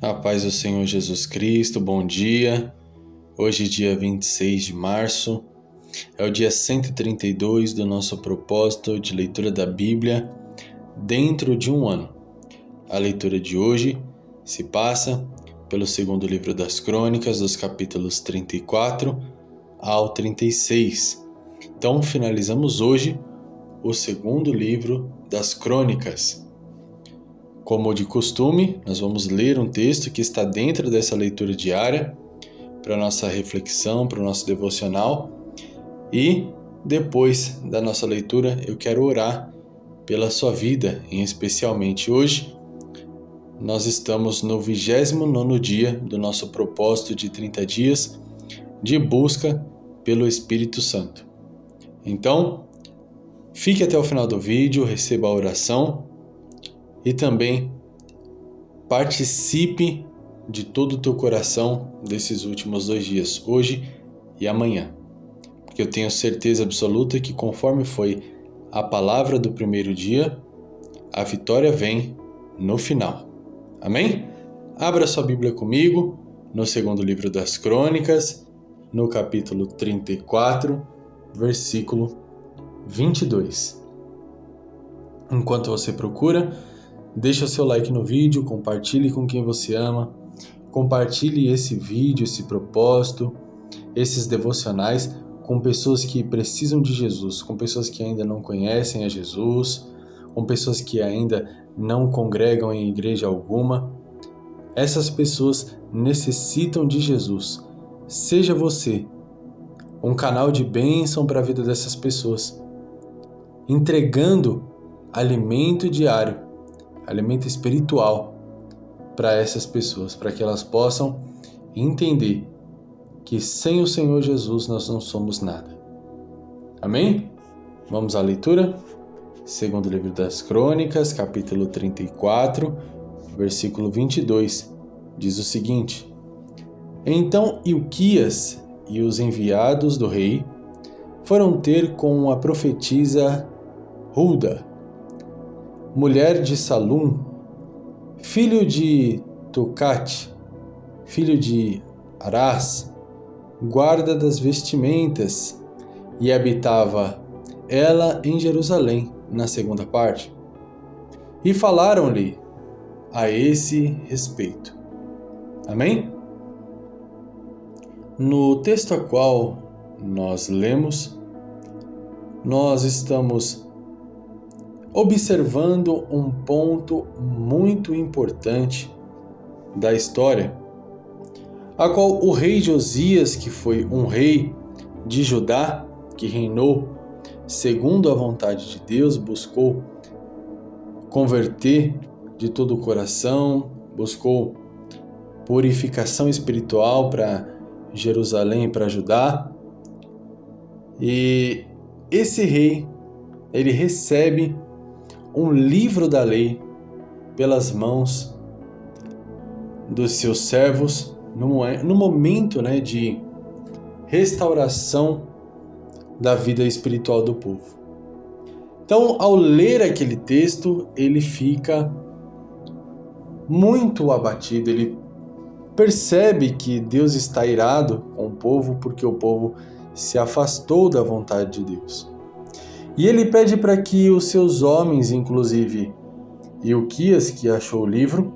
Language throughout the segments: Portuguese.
A paz do Senhor Jesus Cristo, bom dia. Hoje, dia 26 de março, é o dia 132 do nosso propósito de leitura da Bíblia dentro de um ano. A leitura de hoje se passa pelo segundo livro das Crônicas, dos capítulos 34 ao 36. Então, finalizamos hoje o segundo livro das Crônicas. Como de costume, nós vamos ler um texto que está dentro dessa leitura diária para a nossa reflexão, para o nosso devocional. E depois da nossa leitura, eu quero orar pela sua vida, especialmente hoje. Nós estamos no 29º dia do nosso propósito de 30 dias de busca pelo Espírito Santo. Então, fique até o final do vídeo, receba a oração e também participe de todo o teu coração desses últimos 2 dias, hoje e amanhã. Porque eu tenho certeza absoluta que conforme foi a palavra do primeiro dia, a vitória vem no final. Amém? Abra sua Bíblia comigo no segundo livro das Crônicas, no capítulo 34, versículo 22. Enquanto você procura, deixa o seu like no vídeo, compartilhe com quem você ama, compartilhe esse vídeo, esse propósito, esses devocionais com pessoas que precisam de Jesus, com pessoas que ainda não conhecem a Jesus, com pessoas que ainda não congregam em igreja alguma. Essas pessoas necessitam de Jesus. Seja você um canal de bênção para a vida dessas pessoas, entregando alimento diário, alimento espiritual para essas pessoas, para que elas possam entender que sem o Senhor Jesus nós não somos nada. Amém? Vamos à leitura? Segundo livro das Crônicas, capítulo 34, versículo 22, diz o seguinte: Então Ilquias e os enviados do rei foram ter com a profetisa Hulda, mulher de Salum, filho de Tocate, filho de Arás, guarda das vestimentas, e habitava ela em Jerusalém, na segunda parte. E falaram-lhe a esse respeito. Amém? No texto a qual nós lemos, nós estamos observando um ponto muito importante da história, a qual o rei Josias, que foi um rei de Judá, que reinou segundo a vontade de Deus, buscou converter de todo o coração, buscou purificação espiritual para Jerusalém, para Judá. E esse rei, ele recebe um livro da lei pelas mãos dos seus servos no momento, de restauração da vida espiritual do povo. Então, ao ler aquele texto, ele fica muito abatido, ele percebe que Deus está irado com o povo porque o povo se afastou da vontade de Deus. E ele pede para que os seus homens, inclusive Ilquias, que achou o livro,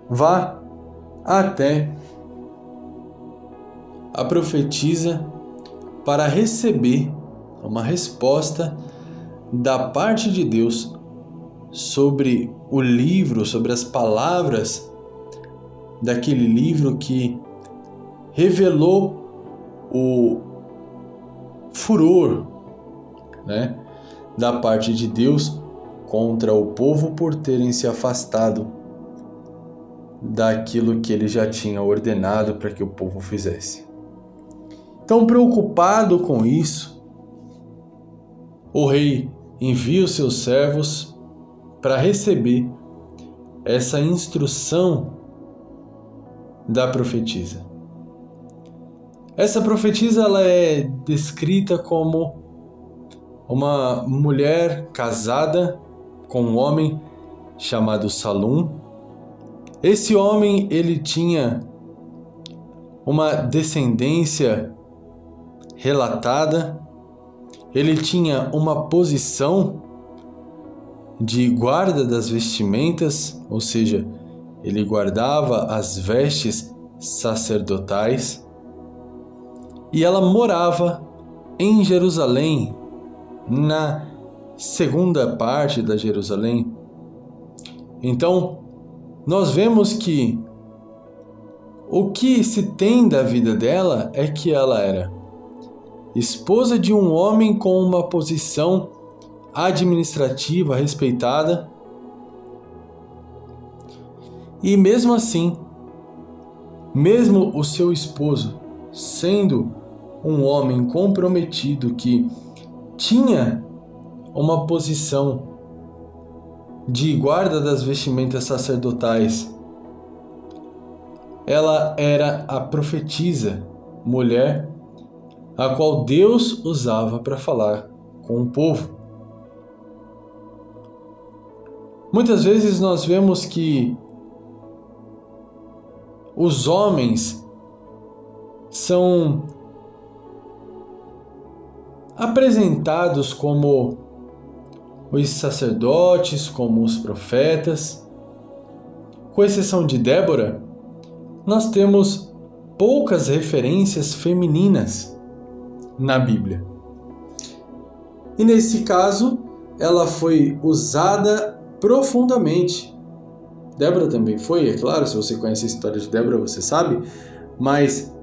vá até a profetisa para receber uma resposta da parte de Deus sobre o livro, sobre as palavras daquele livro que revelou o furor, da parte de Deus contra o povo por terem se afastado daquilo que ele já tinha ordenado para que o povo fizesse. Então, preocupado com isso, o rei envia os seus servos para receber essa instrução da profetisa. Essa profetisa, ela é descrita como uma mulher casada com um homem chamado Salum, Esse homem, ele tinha uma descendência relatada, ele tinha uma posição de guarda das vestimentas, ou seja, ele guardava as vestes sacerdotais, e ela morava em Jerusalém, na segunda parte da Jerusalém. Então, nós vemos que o que se tem da vida dela é que ela era esposa de um homem com uma posição administrativa respeitada. E mesmo assim, mesmo o seu esposo sendo um homem comprometido que tinha uma posição de guarda das vestimentas sacerdotais, ela era a profetisa, mulher, a qual Deus usava para falar com o povo. Muitas vezes nós vemos que os homens são apresentados como os sacerdotes, como os profetas. Com exceção de Débora, nós temos poucas referências femininas na Bíblia. E nesse caso, ela foi usada profundamente. Débora também foi, é claro, se você conhece a história de Débora, você sabe, mas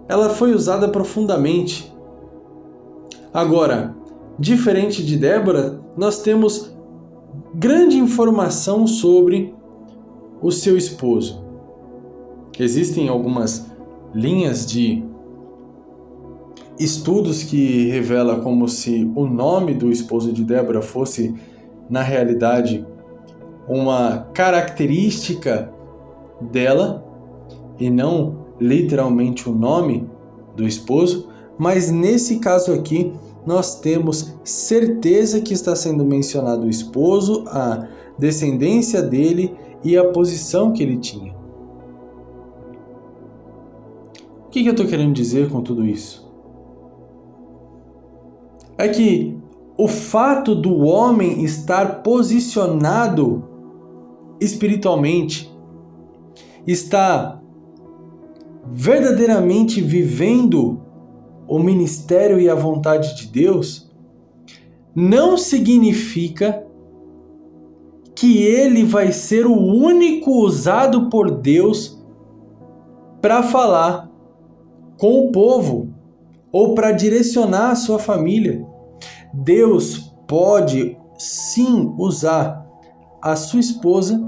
ela foi usada profundamente. Agora, diferente de Débora, nós temos grande informação sobre o seu esposo. Existem algumas linhas de estudos que revelam como se o nome do esposo de Débora fosse, na realidade, uma característica dela e não literalmente o nome do esposo, mas nesse caso aqui nós temos certeza que está sendo mencionado o esposo, a descendência dele e a posição que ele tinha. O que eu estou querendo dizer com tudo isso? É que o fato do homem estar posicionado espiritualmente, está verdadeiramente vivendo o ministério e a vontade de Deus, não significa que ele vai ser o único usado por Deus para falar com o povo ou para direcionar a sua família. Deus pode sim usar a sua esposa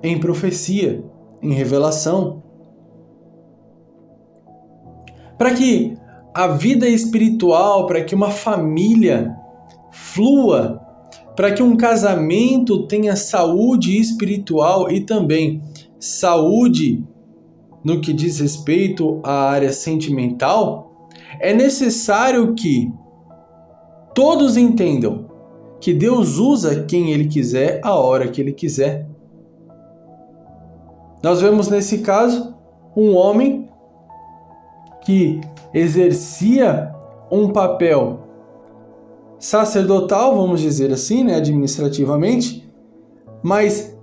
em profecia, em revelação, para que a vida espiritual, para que uma família flua, para que um casamento tenha saúde espiritual e também saúde no que diz respeito à área sentimental, é necessário que todos entendam que Deus usa quem Ele quiser, a hora que Ele quiser. Nós vemos nesse caso um homem que exercia um papel sacerdotal, vamos dizer assim, administrativamente, mas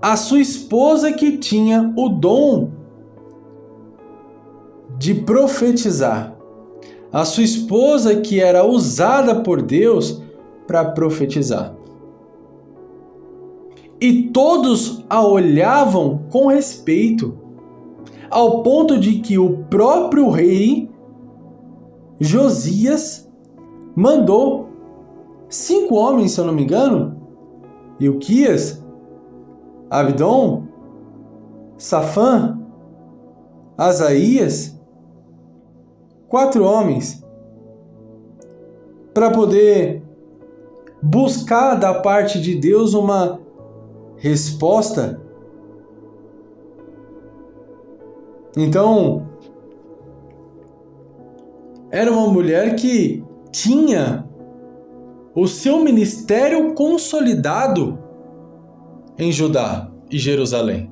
a sua esposa que tinha o dom de profetizar, a sua esposa que era usada por Deus para profetizar. E todos a olhavam com respeito, ao ponto de que o próprio rei Josias mandou 5 homens, se eu não me engano, Ilquias, Abdom, Safã, Asaías, 4 homens, para poder buscar da parte de Deus uma resposta. Então, era uma mulher que tinha o seu ministério consolidado em Judá. e Jerusalém.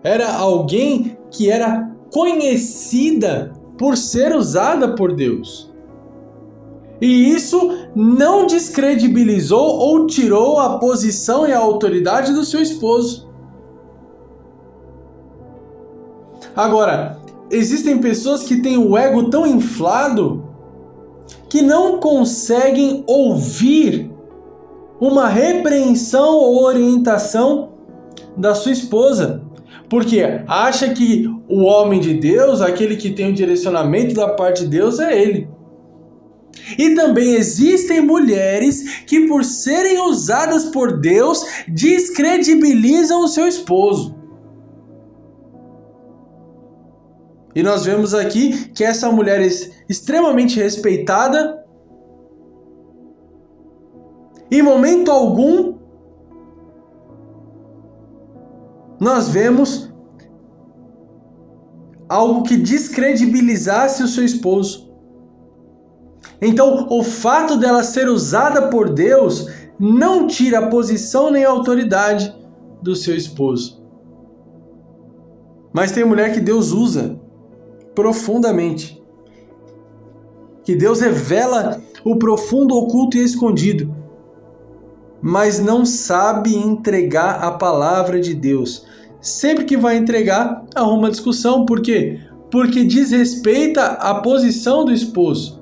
Era alguém que era conhecida por ser usada por Deus. E isso não descredibilizou ou tirou a posição e a autoridade do seu esposo. Agora, existem pessoas que têm o ego tão inflado que não conseguem ouvir uma repreensão ou orientação da sua esposa, porque acha que o homem de Deus, aquele que tem o direcionamento da parte de Deus, é ele. E também existem mulheres que, por serem usadas por Deus, descredibilizam o seu esposo. E nós vemos aqui que essa mulher é extremamente respeitada. Em momento algum, nós vemos algo que descredibilizasse o seu esposo. Então, o fato dela ser usada por Deus não tira a posição nem a autoridade do seu esposo. Mas tem mulher que Deus usa profundamente, que Deus revela o profundo, oculto e escondido, mas não sabe entregar a palavra de Deus. Sempre que vai entregar, arruma discussão. Por quê? Porque desrespeita a posição do esposo.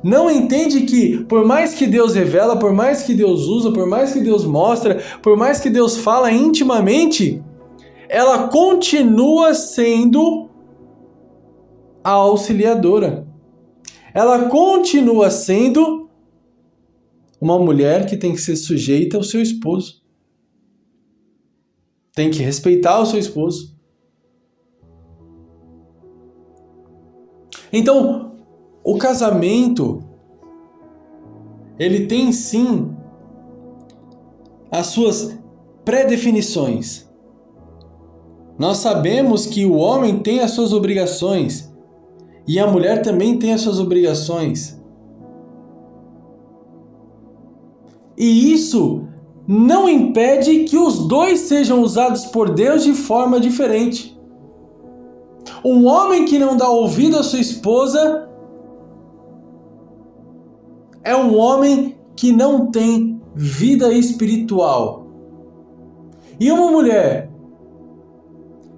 Não entende que, por mais que Deus revela, por mais que Deus usa, por mais que Deus mostra, por mais que Deus fala intimamente, ela continua sendo a auxiliadora. Ela continua sendo uma mulher que tem que ser sujeita ao seu esposo. Tem que respeitar o seu esposo. Então, o casamento, ele tem sim as suas pré-definições. Nós sabemos que o homem tem as suas obrigações e a mulher também tem as suas obrigações. E isso não impede que os dois sejam usados por Deus de forma diferente. Um homem que não dá ouvido à sua esposa é um homem que não tem vida espiritual. E uma mulher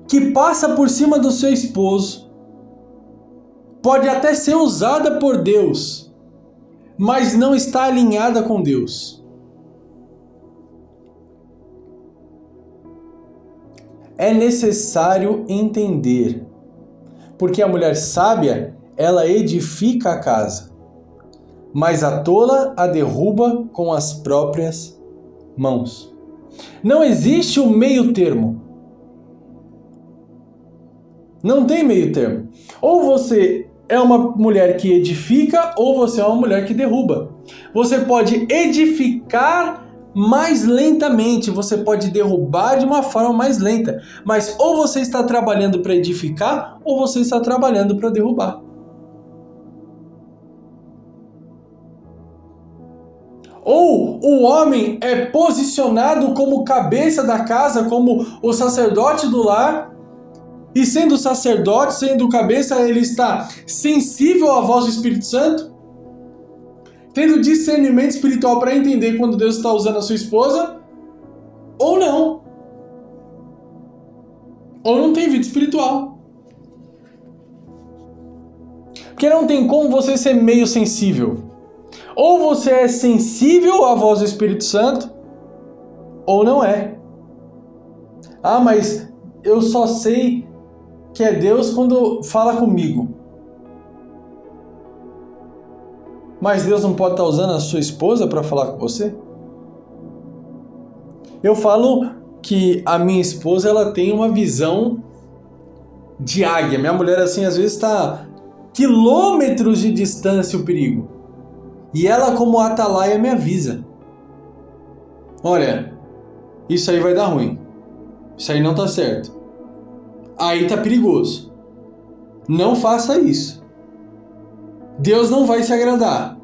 que passa por cima do seu esposo pode até ser usada por Deus, mas não está alinhada com Deus. É necessário entender, porque a mulher sábia, ela edifica a casa, mas a tola a derruba com as próprias mãos. Não existe um meio termo. Não tem meio termo. Ou você é uma mulher que edifica, ou você é uma mulher que derruba. Você pode edificar mais lentamente, você pode derrubar de uma forma mais lenta, mas ou você está trabalhando para edificar, ou você está trabalhando para derrubar. Ou o homem é posicionado como cabeça da casa, como o sacerdote do lar, e sendo sacerdote, sendo cabeça, ele está sensível à voz do Espírito Santo, tendo discernimento espiritual para entender quando Deus está usando a sua esposa, ou não. Ou não tem vida espiritual. Porque não tem como você ser meio sensível. Ou você é sensível à voz do Espírito Santo, ou não é. Ah, mas eu só sei que é Deus quando fala comigo. Mas Deus não pode estar usando a sua esposa para falar com você? Eu falo que a minha esposa, ela tem uma visão de águia. Minha mulher, assim, às vezes está quilômetros de distância o perigo. E ela, como atalaia, me avisa. Olha, isso aí vai dar ruim. Isso aí não tá certo. Aí tá perigoso. Não faça isso. Deus não vai se agradar.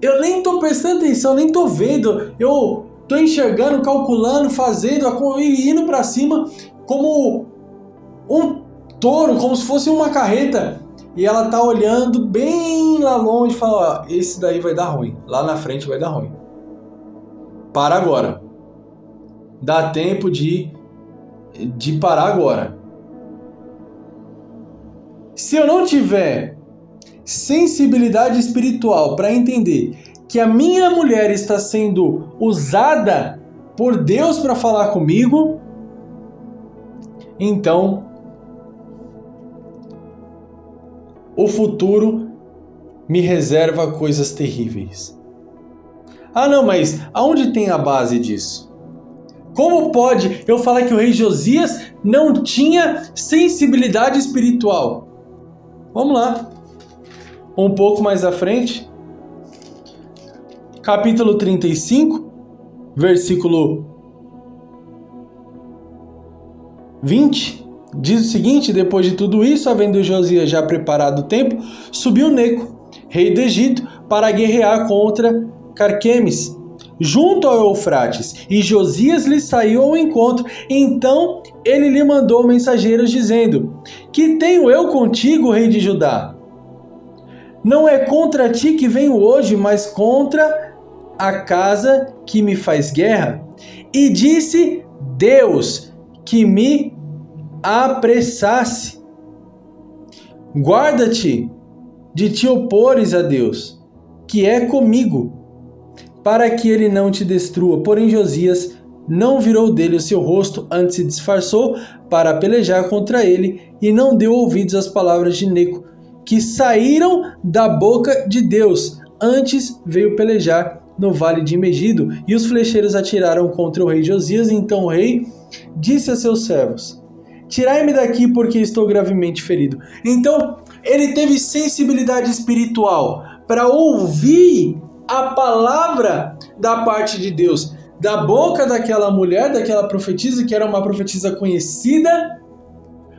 Eu nem tô prestando atenção, nem tô vendo. Eu tô enxergando, calculando, fazendo, e indo para cima como um touro, como se fosse uma carreta. E ela tá olhando bem lá longe e fala, ó, esse daí vai dar ruim, lá na frente vai dar ruim. Para agora. Dá tempo de parar agora. Se eu não tiver sensibilidade espiritual para entender que a minha mulher está sendo usada por Deus para falar comigo, então o futuro me reserva coisas terríveis. Ah, não, mas aonde tem a base disso? Como pode eu falar que o rei Josias não tinha sensibilidade espiritual? Vamos lá. Um pouco mais à frente. Capítulo 35, versículo 20. Diz o seguinte: depois de tudo isso, havendo Josias já preparado o templo, subiu Neco, rei do Egito, para guerrear contra Carquemes, junto ao Eufrates, e Josias lhe saiu ao encontro. Então ele lhe mandou mensageiros dizendo: que tenho eu contigo, rei de Judá? Não é contra ti que venho hoje, mas contra a casa que me faz guerra. E disse Deus que me apressasse. Guarda-te de te opores a Deus, que é comigo, para que ele não te destrua. Porém Josias não virou dele o seu rosto, antes se disfarçou para pelejar contra ele, e não deu ouvidos às palavras de Neco, que saíram da boca de Deus. Antes veio pelejar no vale de Megido, e os flecheiros atiraram contra o rei Josias. Então o rei disse a seus servos: tirai-me daqui, porque estou gravemente ferido. Então ele teve sensibilidade espiritual para ouvir a palavra da parte de Deus, da boca daquela mulher, daquela profetisa, que era uma profetisa conhecida,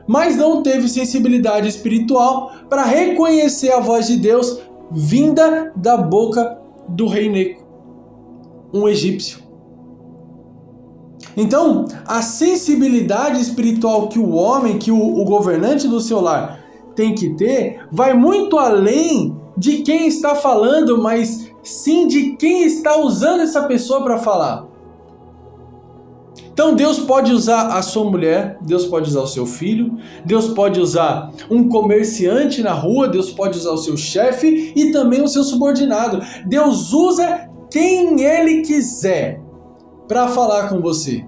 mas não teve sensibilidade espiritual para reconhecer a voz de Deus vinda da boca do rei Neco, um egípcio. Então, a sensibilidade espiritual que o homem, que o governante do seu lar tem que ter, vai muito além de quem está falando, mas sim de quem está usando essa pessoa para falar. Então Deus pode usar a sua mulher, Deus pode usar o seu filho, Deus pode usar um comerciante na rua, Deus pode usar o seu chefe e também o seu subordinado. Deus usa quem Ele quiser para falar com você.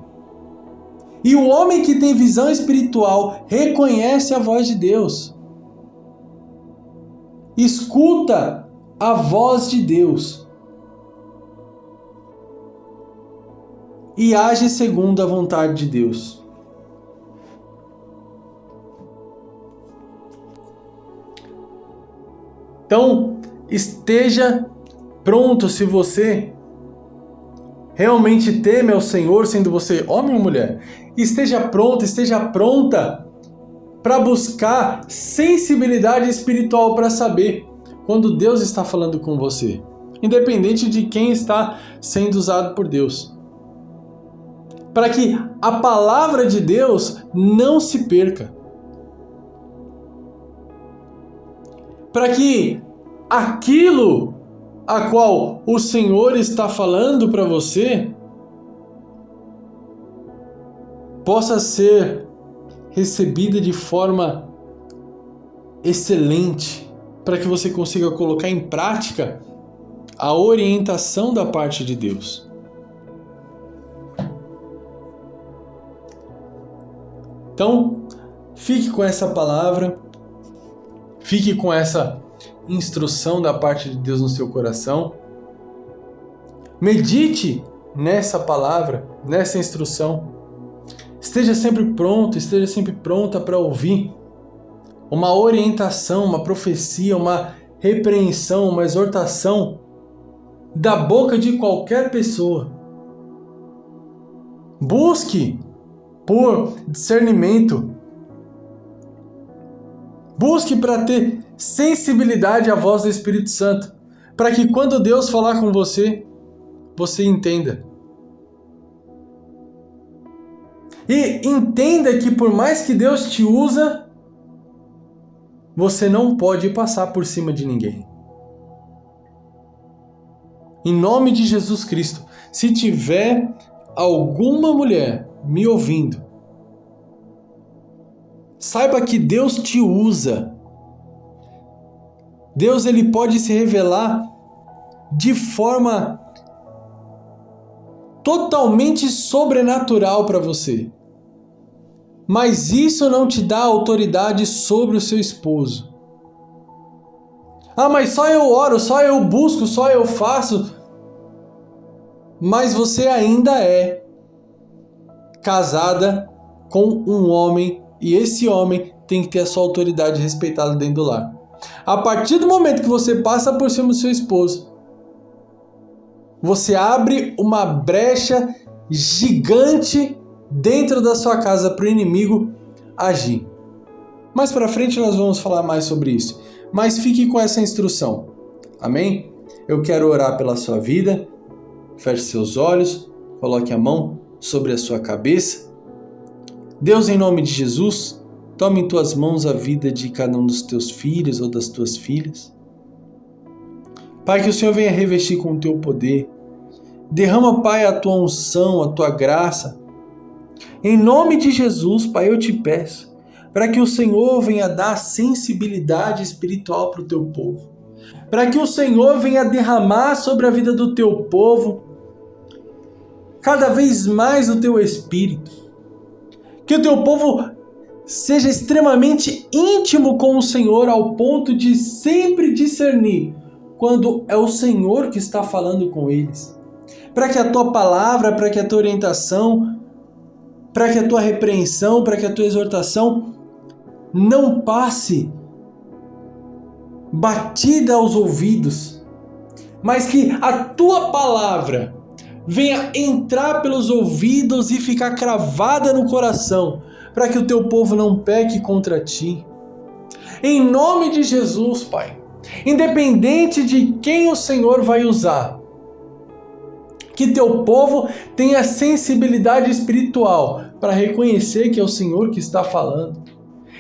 E o homem que tem visão espiritual reconhece a voz de Deus. Escuta a voz de Deus. E age segundo a vontade de Deus. Então, esteja pronto, se você realmente teme ao Senhor, sendo você homem ou mulher. Esteja pronta para buscar sensibilidade espiritual para saber quando Deus está falando com você, independente de quem está sendo usado por Deus. Para que a palavra de Deus não se perca. Para que aquilo a qual o Senhor está falando para você possa ser recebida de forma excelente, para que você consiga colocar em prática a orientação da parte de Deus. Então, fique com essa palavra, fique com essa instrução da parte de Deus no seu coração. Medite nessa palavra, nessa instrução. Esteja sempre pronto, esteja sempre pronta para ouvir uma orientação, uma profecia, uma repreensão, uma exortação da boca de qualquer pessoa. Busque por discernimento. Busque para ter sensibilidade à voz do Espírito Santo, para que quando Deus falar com você, você entenda. E entenda que por mais que Deus te usa, você não pode passar por cima de ninguém. Em nome de Jesus Cristo, se tiver alguma mulher me ouvindo, saiba que Deus te usa. Deus, ele pode se revelar de forma totalmente sobrenatural para você. Mas isso não te dá autoridade sobre o seu esposo. Ah, mas só eu oro, só eu busco, só eu faço. Mas você ainda é casada com um homem e esse homem tem que ter a sua autoridade respeitada dentro do lar. A partir do momento que você passa por cima do seu esposo, você abre uma brecha gigante dentro da sua casa para o inimigo agir. Mais para frente nós vamos falar mais sobre isso. Mas fique com essa instrução. Amém? Eu quero orar pela sua vida. Feche seus olhos. Coloque a mão sobre a sua cabeça. Deus, em nome de Jesus, tome em tuas mãos a vida de cada um dos teus filhos ou das tuas filhas. Pai, que o Senhor venha revestir com o teu poder. Derrama, Pai, a tua unção, a tua graça. Em nome de Jesus, Pai, eu te peço, para que o Senhor venha dar sensibilidade espiritual para o teu povo. Para que o Senhor venha derramar sobre a vida do teu povo cada vez mais o teu Espírito. Que o teu povo seja extremamente íntimo com o Senhor ao ponto de sempre discernir quando é o Senhor que está falando com eles. Para que a tua palavra, para que a tua orientação, para que a tua repreensão, para que a tua exortação não passe batida aos ouvidos, mas que a tua palavra venha entrar pelos ouvidos e ficar cravada no coração, para que o teu povo não peque contra ti. Em nome de Jesus, Pai, independente de quem o Senhor vai usar, que teu povo tenha sensibilidade espiritual para reconhecer que é o Senhor que está falando.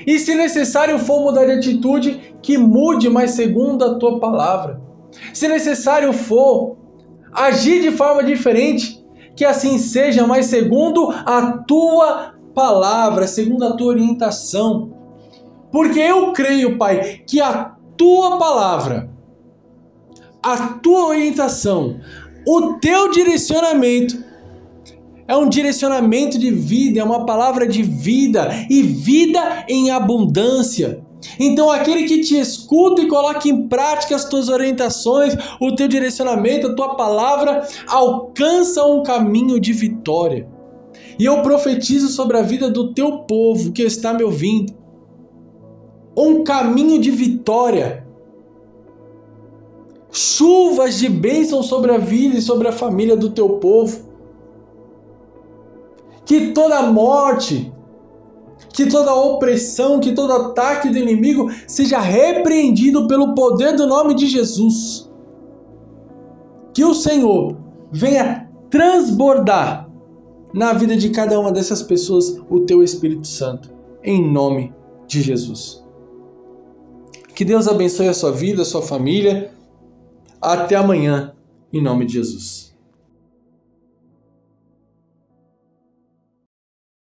E se necessário for mudar de atitude, que mude, mas segundo a tua palavra. Se necessário for agir de forma diferente, que assim seja, mas segundo a tua palavra, segundo a tua orientação. Porque eu creio, Pai, que a tua palavra, a tua orientação, o teu direcionamento é um direcionamento de vida, é uma palavra de vida e vida em abundância. Então aquele que te escuta e coloca em prática as tuas orientações, o teu direcionamento, a tua palavra, alcança um caminho de vitória. E eu profetizo sobre a vida do teu povo que está me ouvindo, um caminho de vitória. Chuvas de bênção sobre a vida e sobre a família do teu povo. Que toda morte, que toda opressão, que todo ataque do inimigo seja repreendido pelo poder do nome de Jesus. Que o Senhor venha transbordar na vida de cada uma dessas pessoas o teu Espírito Santo, em nome de Jesus. Que Deus abençoe a sua vida, a sua família. Até amanhã, em nome de Jesus.